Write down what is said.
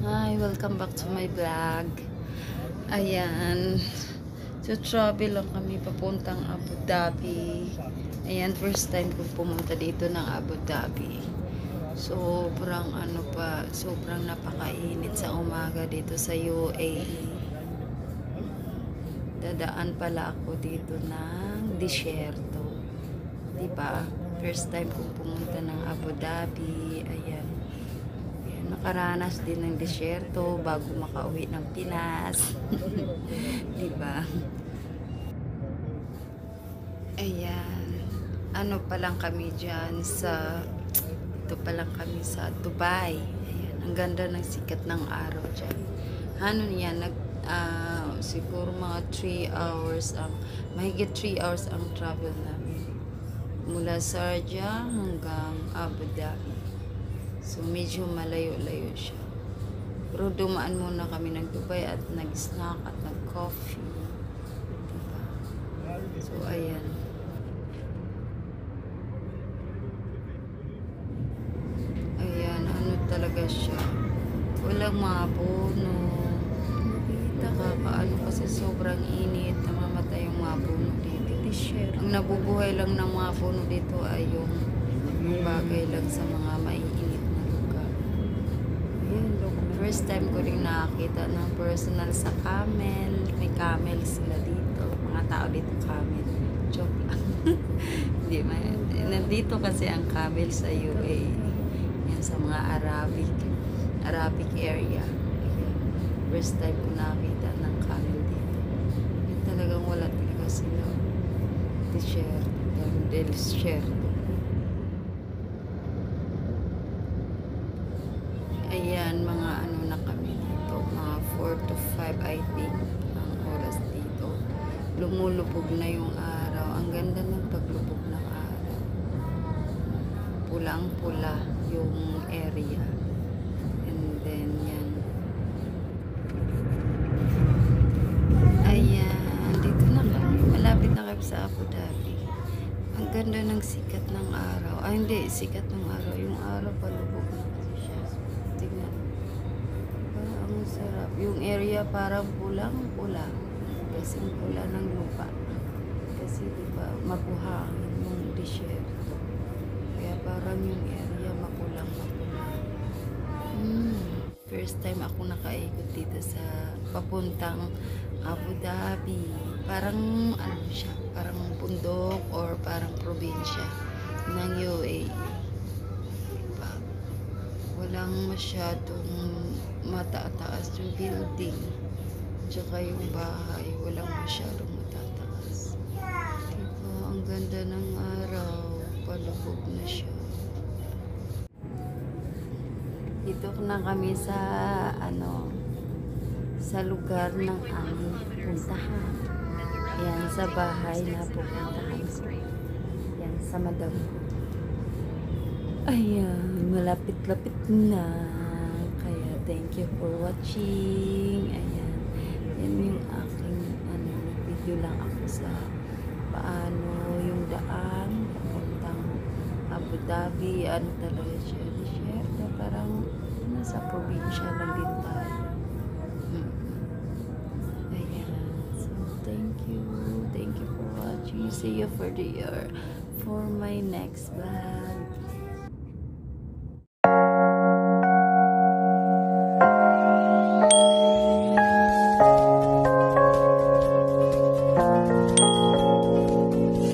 Hi, welcome back to my vlog. Ayan. So, travel lang kami papuntang Abu Dhabi. Ayan, first time kong pumunta dito ng Abu Dhabi. Sobrang napakainit sa umaga dito sa UAE. Dadaan pala ako dito ng disyerto. Diba? First time kong pumunta ng Abu Dhabi. Ayan. Nakaranas din ng disyerto bago makauwi ng Pinas. Diba? Ayan. Ano pa lang kami dyan ito pa lang kami sa Dubai. Ayan. Ang ganda ng sikat ng araw dyan. Ano niya, siguro mga 3 hours mahigit 3 hours ang travel namin. Mula Sharjah hanggang Abu Dhabi. So, medyo malayo-layo siya. Pero dumaan muna kami ng Dubai at nag-snack at nag-coffee. Diba? So, ayan. Ayan, ano talaga siya. Walang mga puno. Nakakaano kasi sobrang init. Namamatay yung mga puno dito. Ang nabubuhay lang ng mga puno dito ay yung bagay lang sa mga maiinit. First time ko rin nakakita ng personal sa camel. May camel sila dito. Mga tao dito camel. Joke lang. Hindi, nandito kasi ang camel sa UAE. Yan sa mga Arabic area. First time ko nakakita ng camel dito. Yan talagang wala talaga sila. Desierto. Ayan, mga ano na kami dito. Mga 4 to 5 I think ang oras dito. Lumulubog na yung araw. Ang ganda ng paglubog ng araw. Pulang-pula yung area. And then, yan. Ayan, dito na kami. Malapit na kami sa Abu Dhabi. Ang ganda ng sikat ng araw. Ay, hindi. Sikat ng araw. Yung araw palubog na kasi siya. Tingnan. Ang sarap. Yung area parang pulang-pula. Kasi pula ng lupa. Kasi diba, mabuhangin yung disyerto. Kaya parang yung area mapulang-mapula. First time ako nakaikot dito sa papuntang Abu Dhabi. Parang ano siya, parang bundok or parang probinsya ng UAE. Diba? Walang masyadong mataas yung building. Tsaka yung bahay, walang masyadong matataas. Diba? Ang ganda ng araw. Palubog na siya. Dito na kami sa sa lugar ng aming puntahan. Yan, sa bahay na pupuntahan ko. Yan, sa madam ko. Ayan, malapit-lapit na. Kaya, thank you for watching. Ayan, yan yung aking, video lang ako sa paano yung daan papuntang Abu Dhabi. Ano talaga siya? Parang nasa probinsya lang din tayo. Ayan. So, thank you. Thank you for watching. See you for my next vlog.